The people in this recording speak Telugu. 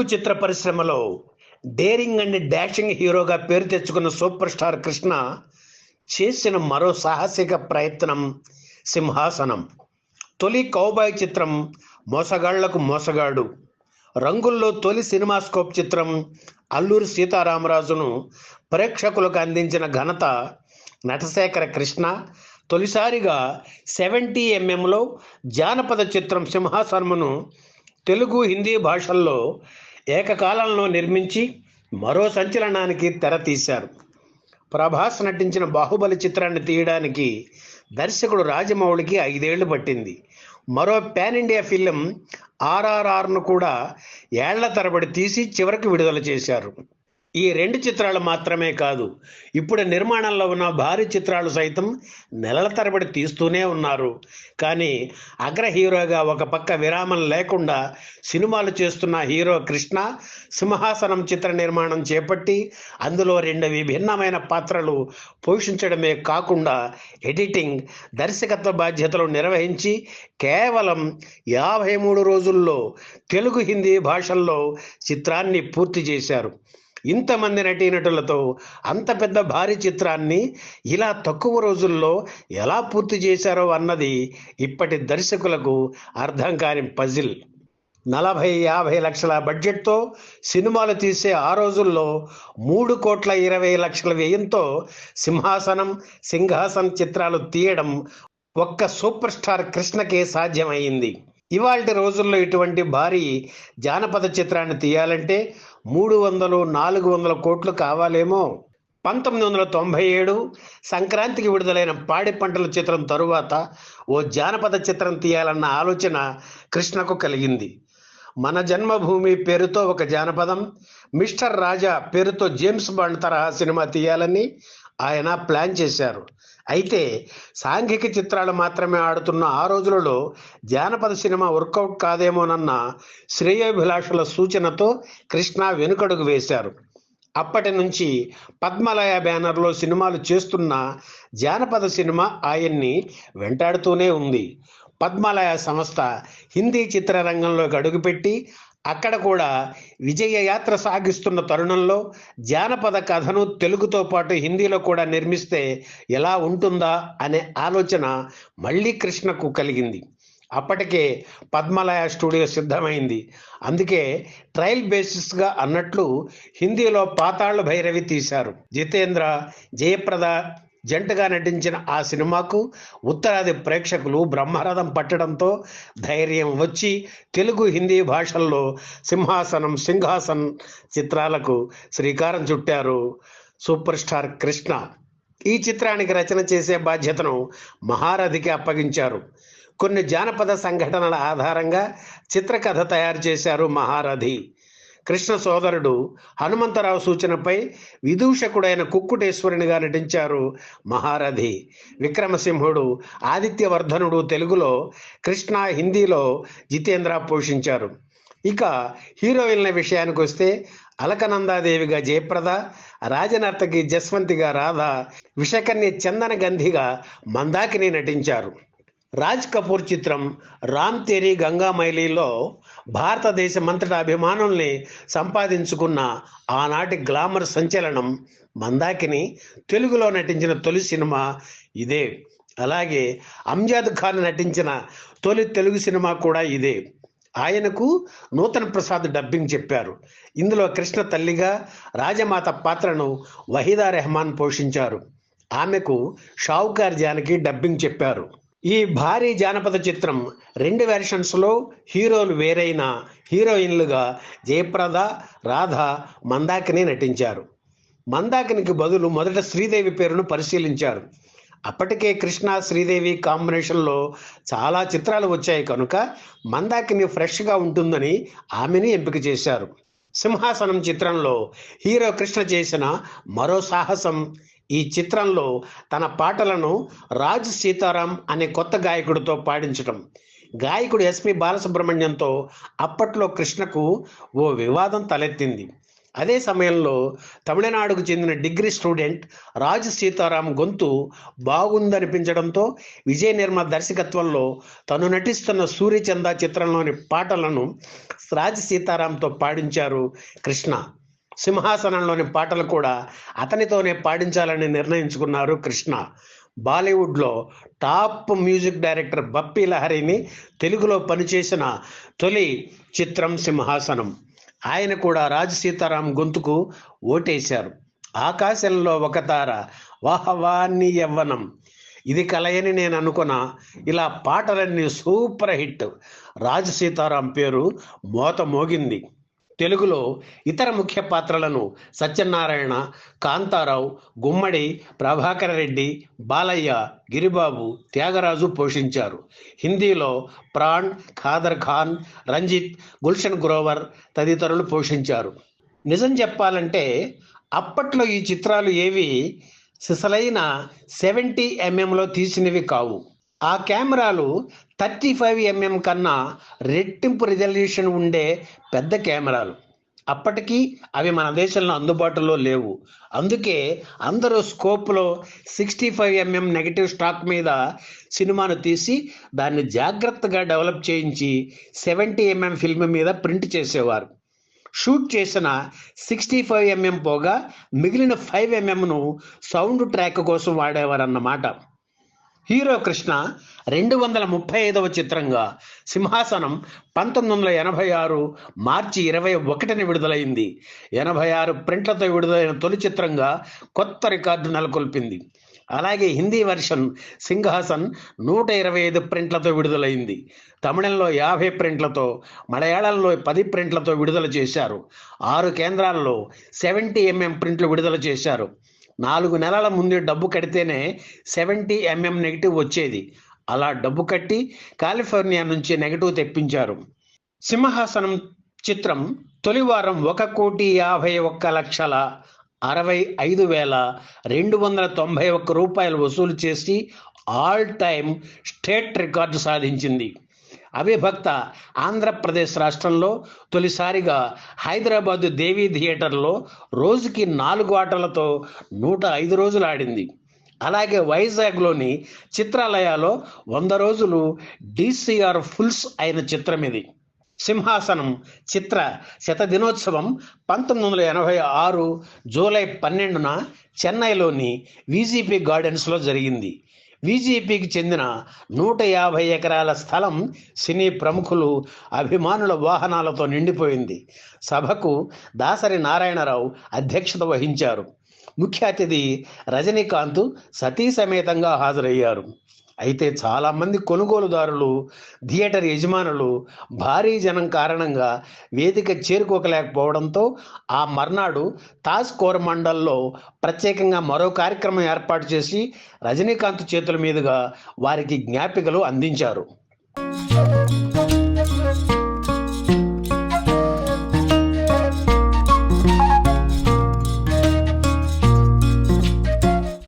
తెలుగు చిత్ర పరిశ్రమలో డేరింగ్ అండ్ డాషింగ్ హీరోగా పేరు తెచ్చుకున్న సూపర్ స్టార్ కృష్ణ చేసిన మరో సాహసిక ప్రయత్నం సింహాసనం. తొలి కౌబాయ్ చిత్రం మోసగాళ్లకు మోసగాడు. రంగుల్లో తొలి సినిమాస్కోప్ చిత్రం అల్లూరి సీతారామరాజును ప్రేక్షకులకు అందించిన ఘనత నటశేఖర కృష్ణ. తొలిసారిగా 70mm జానపద చిత్రం సింహాసనమును తెలుగు, హిందీ భాషల్లో ఏకకాలంలో నిర్మించి మరో సంచలనానికి తెర తీశారు. ప్రభాస్ నటించిన బాహుబలి చిత్రాన్ని తీయడానికి దర్శకుడు రాజమౌళికి 5 ఏళ్లు పట్టింది. మరో పాన్ ఇండియా ఫిలిం RRRను కూడా ఏళ్ల తరబడి తీసి చివరికి విడుదల చేశారు. ఈ 2 చిత్రాలు మాత్రమే కాదు, ఇప్పుడు నిర్మాణంలో ఉన్న భారీ చిత్రాలు సైతం నెలల తరబడి తీస్తూనే ఉన్నారు. కానీ అగ్ర హీరోగా ఒక పక్క విరామం లేకుండా సినిమాలు చేస్తున్న హీరో కృష్ణ సింహాసనం చిత్ర నిర్మాణం చేపట్టి అందులో 2 విభిన్నమైన పాత్రలు పోషించడమే కాకుండా ఎడిటింగ్, దర్శకత్వ బాధ్యతలు నిర్వహించి కేవలం 53 రోజుల్లో తెలుగు, హిందీ భాషల్లో చిత్రాన్ని పూర్తి చేశారు. ఇంతమంది నటీనటులతో అంత పెద్ద భారీ చిత్రాన్ని ఇలా తక్కువ రోజుల్లో ఎలా పూర్తి చేశారో అన్నది ఇప్పటి దర్శకులకు అర్థం కాని పజిల్. 40-50 లక్షల బడ్జెట్తో సినిమాలు తీసే ఆ రోజుల్లో 3,20,00,000 వ్యయంతో సింహాసనం చిత్రాలు తీయడం ఒక్క సూపర్ స్టార్ కృష్ణకే సాధ్యమైంది. ఇవాల్టి రోజుల్లో ఇటువంటి భారీ జానపద చిత్రాన్ని తీయాలంటే 300-400 కోట్లు కావాలేమో. 1997 సంక్రాంతికి విడుదలైన పాడి పంటల చిత్రం తరువాత ఓ జానపద చిత్రం తీయాలన్న ఆలోచన కృష్ణకు కలిగింది. మన జన్మభూమి పేరుతో ఒక జానపదం, మిస్టర్ రాజా పేరుతో జేమ్స్ బాండ్ తరహా సినిమా తీయాలని ఆయన ప్లాన్ చేశారు. అయితే సాంఘిక చిత్రాలు మాత్రమే ఆడుతున్న ఆ రోజులలో జానపద సినిమా వర్కౌట్ కాదేమోనన్న శ్రేయోభిలాషుల సూచనతో కృష్ణ వెనుకడుగు వేశారు. అప్పటి నుంచి పద్మలయ బ్యానర్లో సినిమాలు చేస్తున్న జానపద సినిమా ఆయన్ని వెంటాడుతూనే ఉంది. పద్మలయ సంస్థ హిందీ చిత్రరంగంలోకి అడుగుపెట్టి అక్కడ కూడా విజయ యాత్ర సాగిస్తున్న తరుణంలో జానపద కథను తెలుగుతో పాటు హిందీలో కూడా నిర్మిస్తే ఎలా ఉంటుందా అనే ఆలోచన మళ్ళీ కృష్ణకు కలిగింది. అప్పటికే పద్మలయ స్టూడియో సిద్ధమైంది. అందుకే ట్రయల్ బేసిస్గా అన్నట్లు హిందీలో పాతాళ భైరవి తీశారు. జితేంద్ర, జయప్రద జంటగా నటించిన ఆ సినిమాకు ఉత్తరాది ప్రేక్షకులు బ్రహ్మరథం పట్టడంతో ధైర్యం వచ్చి తెలుగు, హిందీ భాషల్లో సింహాసనం చిత్రాలకు శ్రీకారం చుట్టారు సూపర్ స్టార్ కృష్ణ. ఈ చిత్రానికి రచన చేసే బాధ్యతను మహారథికి అప్పగించారు. కొన్ని జానపద సంఘటనల ఆధారంగా చిత్రకథ తయారు చేశారు మహారథి. కృష్ణ సోదరుడు హనుమంతరావు సూచనపై విదూషకుడైన కుక్కుటేశ్వరునిగా నటించారు మహారథి. విక్రమసింహుడు, ఆదిత్యవర్ధనుడు తెలుగులో, కృష్ణ హిందీలో జితేంద్ర పోషించారు. ఇక హీరోయిన్ల విషయానికి వస్తే అలకనందాదేవిగా జయప్రద, రాజనర్తకి జస్వంతిగా రాధ, విషకన్య చందన గంధిగా మందాకిని నటించారు. రాజ్ కపూర్ చిత్రం రామ్ తేరీ గంగా మైలీలో భారతదేశమంతటా అభిమానుల్ని సంపాదించుకున్న ఆనాటి గ్లామర్ సంచలనం మందాకిని తెలుగులో నటించిన తొలి సినిమా ఇదే. అలాగే అంజాద్ ఖాన్ నటించిన తొలి తెలుగు సినిమా కూడా ఇదే. ఆయనకు నూతన్ ప్రసాద్ డబ్బింగ్ చెప్పారు. ఇందులో కృష్ణ తల్లిగా రాజమాత పాత్రను వహీదా రెహమాన్ పోషించారు. ఆమెకు షావుకార్ జానకి డబ్బింగ్ చెప్పారు. ఈ భారీ జానపద చిత్రం 2 వెర్షన్స్లో హీరోలు వేరైన హీరోయిన్లుగా జయప్రద, రాధ, మందాకిని నటించారు. మందాకినికి బదులు మొదట శ్రీదేవి పేరును పరిశీలించారు. అప్పటికే కృష్ణ, శ్రీదేవి కాంబినేషన్లో చాలా చిత్రాలు వచ్చాయి కనుక మందాకిని ఫ్రెష్గా ఉంటుందని ఆమెని ఎంపిక చేశారు. సింహాసనం చిత్రంలో హీరో కృష్ణ చేసిన మరో సాహసం ఈ చిత్రంలో తన పాటలను రాజ్ సీతారాం అనే కొత్త గాయకుడితో పాడించడం. గాయకుడు ఎస్పి బాలసుబ్రహ్మణ్యంతో అప్పట్లో కృష్ణకు ఓ వివాదం తలెత్తింది. అదే సమయంలో తమిళనాడుకు చెందిన డిగ్రీ స్టూడెంట్ రాజ్ సీతారాం గొంతు బాగుందనిపించడంతో విజయ నిర్మల దర్శకత్వంలో తను నటిస్తున్న సూర్యచంద చిత్రంలోని పాటలను రాజ్ సీతారాంతో పాడించారు కృష్ణ. సింహాసనంలోని పాటలు కూడా అతనితోనే పాడించాలని నిర్ణయించుకున్నారు కృష్ణ. బాలీవుడ్లో టాప్ మ్యూజిక్ డైరెక్టర్ బప్పీ లహరిని తెలుగులో పనిచేసిన తొలి చిత్రం సింహాసనం. ఆయన కూడా రాజ్ సీతారాం గొంతుకు ఓటేశారు. ఆకాశంలో ఒక తార, వాహవాన్ని యవ్వనం, ఇది కలయని నేను అనుకున్నా, ఇలా పాటలన్నీ సూపర్ హిట్. రాజ్ సీతారాం పేరు మోత మోగింది. తెలుగులో ఇతర ముఖ్య పాత్రలను సత్యనారాయణ, కాంతారావు, గుమ్మడి, ప్రభాకర రెడ్డి, బాలయ్య, గిరిబాబు, త్యాగరాజు పోషించారు. హిందీలో ప్రాణ్, ఖాదర్ ఖాన్, రంజిత్, గుల్షన్ గ్రోవర్ తదితరులు పోషించారు. నిజం చెప్పాలంటే అప్పట్లో ఈ చిత్రాలు ఏవి సిసలైన 70mm తీసినవి కావు. ఆ కెమెరాలు 35mm కన్నా రెట్టింపు రిజల్యూషన్ ఉండే పెద్ద కెమెరాలు. అప్పటికి అవి మన దేశంలో అందుబాటులో లేవు. అందుకే అందరూ స్కోప్లో 65mm నెగటివ్ స్టాక్ మీద సినిమాను తీసి దాన్ని జాగ్రత్తగా డెవలప్ చేయించి 70mm ఫిల్మ్ మీద ప్రింట్ చేసేవారు. షూట్ చేసిన 65mm పోగా మిగిలిన 5mmను సౌండ్ ట్రాక్ కోసం వాడేవారన్నమాట. హీరో కృష్ణ 235వ చిత్రంగా సింహాసనం 1986 మార్చి 21న విడుదలైంది. 86 ప్రింట్లతో విడుదలైన తొలి చిత్రంగా కొత్త రికార్డు నెలకొల్పింది. అలాగే హిందీ వెర్షన్ సింహాసన్ 125 ప్రింట్లతో విడుదలైంది. తమిళంలో 50 ప్రింట్లతో, మలయాళంలో 10 ప్రింట్లతో విడుదల చేశారు. 6 కేంద్రాల్లో 70mm ప్రింట్లు విడుదల చేశారు. 4 నెలల ముందే డబ్బు కడితేనే 70mm నెగిటివ్ వచ్చేది. అలా డబ్బు కట్టి కాలిఫోర్నియా నుంచి నెగిటివ్ తెప్పించారు. సింహాసనం చిత్రం తొలి వారం 1,51,65,291 రూపాయలు వసూలు చేసి ఆల్ టైమ్ స్టేట్ రికార్డు సాధించింది. అవిభక్త ఆంధ్రప్రదేశ్ రాష్ట్రంలో తొలిసారిగా హైదరాబాదు దేవీ థియేటర్లో రోజుకి 4 ఆటలతో 105 రోజులు ఆడింది. అలాగే వైజాగ్లోని చిత్రాలయాలో 100 రోజులు DCR ఫుల్స్ అయిన చిత్రం ఇది. సింహాసనం చిత్ర శతదినోత్సవం 1986 జూలై 12న చెన్నైలోని VGP గార్డెన్స్లో జరిగింది. VGPకి చెందిన 150 ఎకరాల స్థలం సినీ ప్రముఖులు, అభిమానుల వాహనాలతో నిండిపోయింది. సభకు దాసరి నారాయణరావు అధ్యక్షత వహించారు. ముఖ్య అతిథి రజనీకాంత్ సతీ సమేతంగా హాజరయ్యారు. అయితే చాలామంది కొనుగోలుదారులు, థియేటర్ యజమానులు భారీ జనం కారణంగా వేదిక చేరుకోలేకపోవడంతో ఆ మర్నాడు తాజ్ కోరమండల్లో ప్రత్యేకంగా మరో కార్యక్రమం ఏర్పాటు చేసి రజనీకాంత్ చేతుల మీదుగా వారికి జ్ఞాపికలు అందించారు.